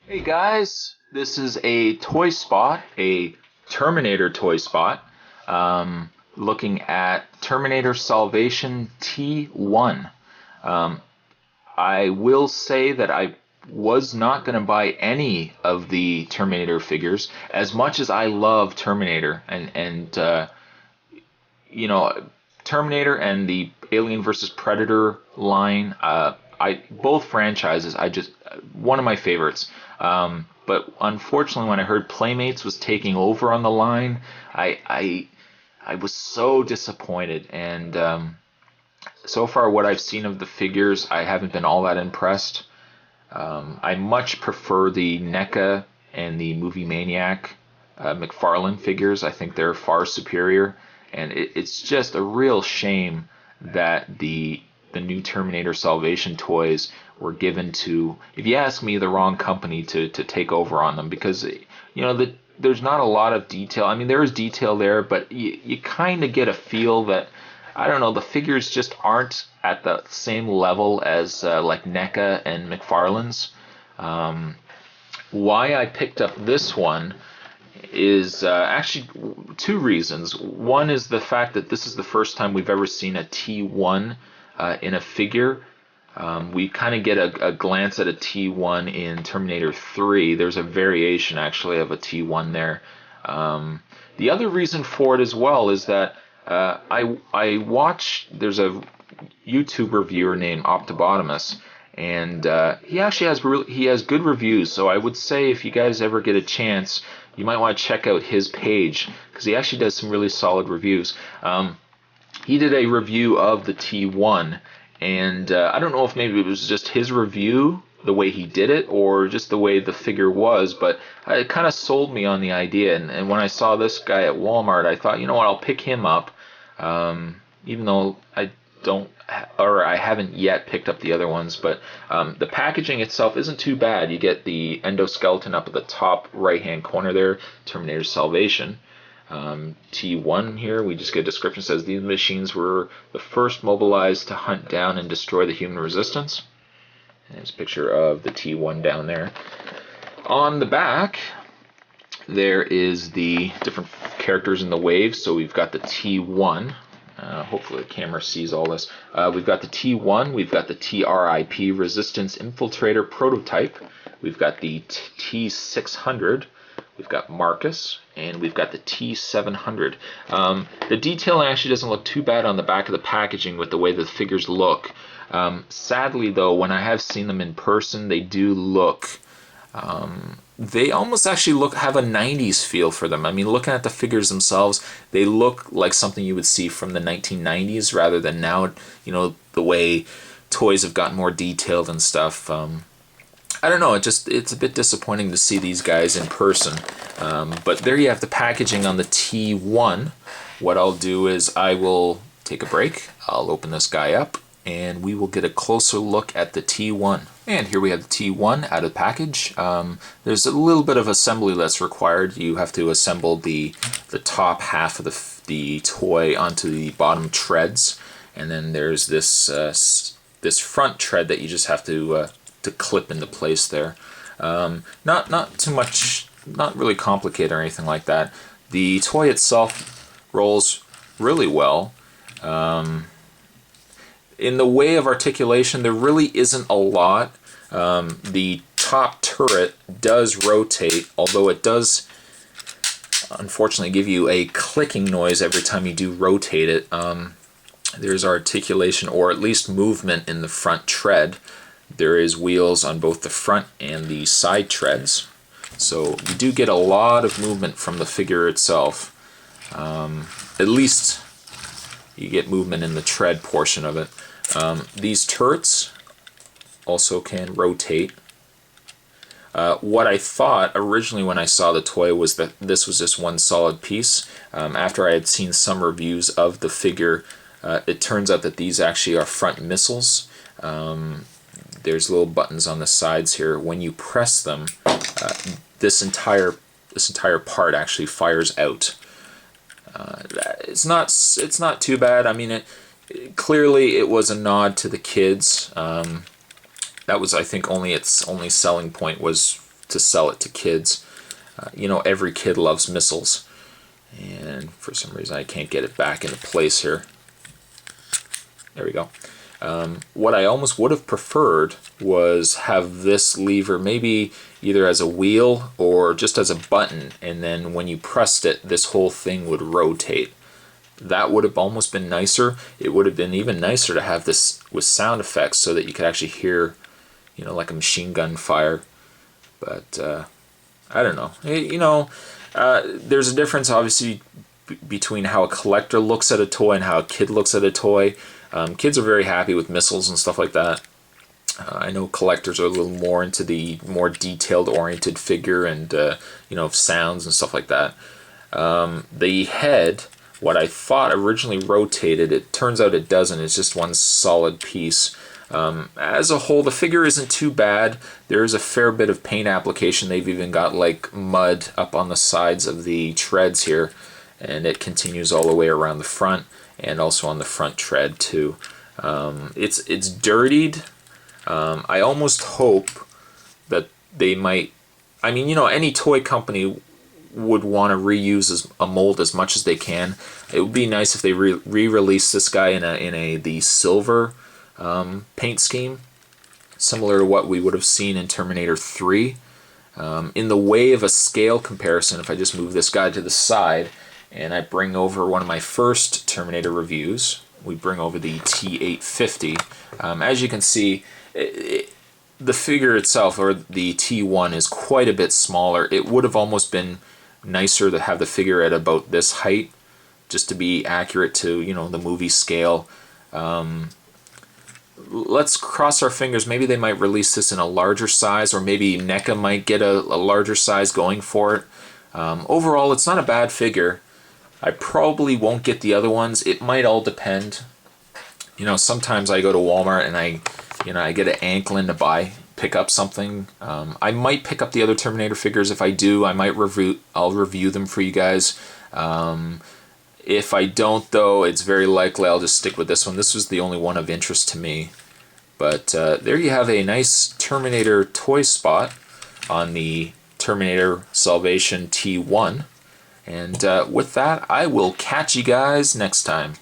Hey guys, this is a toy spot, a Terminator toy spot, looking at Terminator Salvation T1. Um, I will say that I was not going to buy any of the Terminator figures, as much as I love Terminator and you know, Terminator and the Alien vs Predator line. Both franchises. One of my favorites. But unfortunately, when I heard Playmates was taking over on the line, I was so disappointed. And so far, what I've seen of the figures, I haven't been all that impressed. I much prefer the NECA and the Movie Maniac McFarlane figures. I think they're far superior, and it's just a real shame that the new Terminator Salvation toys were given to, if you ask me, the wrong company to take over on them, because there's not a lot of detail. I mean, there is detail there, but you kind of get a feel that, I don't know, the figures just aren't at the same level as like NECA and McFarlane's. Why I picked up this one is actually two reasons. One is the fact that this is the first time we've ever seen a T1 in a figure. We kind of get a glance at a T1 in Terminator 3. There's a variation actually of a T1 there. The other reason for it as well is that I watch, there's a YouTube reviewer named Optibotimus, and he actually has good reviews. So I would say if you guys ever get a chance, you might want to check out his page, because he actually does some really solid reviews. He did a review of the T1, and I don't know if maybe it was just his review, the way he did it, or just the way the figure was, but it kind of sold me on the idea. And when I saw this guy at Walmart, I thought, you know what, I'll pick him up, even though I haven't yet picked up the other ones. But the packaging itself isn't too bad. You get the endoskeleton up at the top right-hand corner there, Terminator Salvation. T1 here, we just get a description. It says these machines were the first mobilized to hunt down and destroy the human resistance. And there's a picture of the T1 down there. On the back, there is the different characters in the wave. So we've got the T1. Hopefully the camera sees all this. We've got the T1. We've got the TRIP Resistance Infiltrator Prototype. We've got the T600. We've got Marcus, and we've got the T700. The detailing actually doesn't look too bad on the back of the packaging with the way the figures look. Sadly, though, when I have seen them in person, they do look... they almost actually have a 90s feel for them. I mean, looking at the figures themselves, they look like something you would see from the 1990s rather than now, the way toys have gotten more detailed and stuff. I don't know, it's a bit disappointing to see these guys in person. But there you have the packaging on the T1. What I'll do is I will take a break. I'll open this guy up, and we will get a closer look at the T1. And here we have the T1 out of the package. There's a little bit of assembly that's required. You have to assemble the top half of the toy onto the bottom treads, and then there's this front tread that you just have to clip into place there. Not too much, not really complicated or anything like that. The toy itself rolls really well. In the way of articulation, there really isn't a lot. The top turret does rotate, although it does unfortunately give you a clicking noise every time you do rotate it. There's articulation, or at least movement, in the front tread. There is wheels on both the front and the side treads, so you do get a lot of movement from the figure itself. At least you get movement in the tread portion of it. These turrets also can rotate. What I thought originally when I saw the toy was that this was just one solid piece. After I had seen some reviews of the figure, it turns out that these actually are front missiles. There's little buttons on the sides here. When you press them, this entire part actually fires out. It's not too bad. I mean, clearly it was a nod to the kids. That was, I think, its only selling point was to sell it to kids. You know, every kid loves missiles, and for some reason I can't get it back into place here. There we go. What I almost would have preferred was have this lever maybe either as a wheel or just as a button, and then when you pressed it, this whole thing would rotate. That would have almost been nicer. It would have been even nicer to have this with sound effects so that you could actually hear, you know, like a machine gun fire. But I don't know. You know, there's a difference obviously between how a collector looks at a toy and how a kid looks at a toy. Kids are very happy with missiles and stuff like that. I know collectors are a little more into the more detailed oriented figure and you know, sounds and stuff like that. The head, what I thought originally rotated, it turns out it doesn't. It's just one solid piece. As a whole, the figure isn't too bad. There is a fair bit of paint application. They've even got like mud up on the sides of the treads here, and it continues all the way around the front and also on the front tread too. It's dirtied. I almost hope that they might, I mean, you know, any toy company would want to reuse a mold as much as they can. It would be nice if they re-release this guy in the silver paint scheme, similar to what we would have seen in Terminator 3. In the way of a scale comparison, if I just move this guy to the side and I bring over one of my first Terminator reviews, we bring over the T850. As you can see, the figure itself, or the T1, is quite a bit smaller. It would have almost been nicer to have the figure at about this height, just to be accurate to, you know, the movie scale. Let's cross our fingers. Maybe they might release this in a larger size, or maybe NECA might get a larger size going for it. Overall, it's not a bad figure. I probably won't get the other ones. It might all depend. You know, sometimes I go to Walmart and I get an ankling to pick up something. I might pick up the other Terminator figures. If I do, I'll review them for you guys. If I don't, though, it's very likely I'll just stick with this one. This was the only one of interest to me. But there you have a nice Terminator toy spot on the Terminator Salvation T1. And with that, I will catch you guys next time.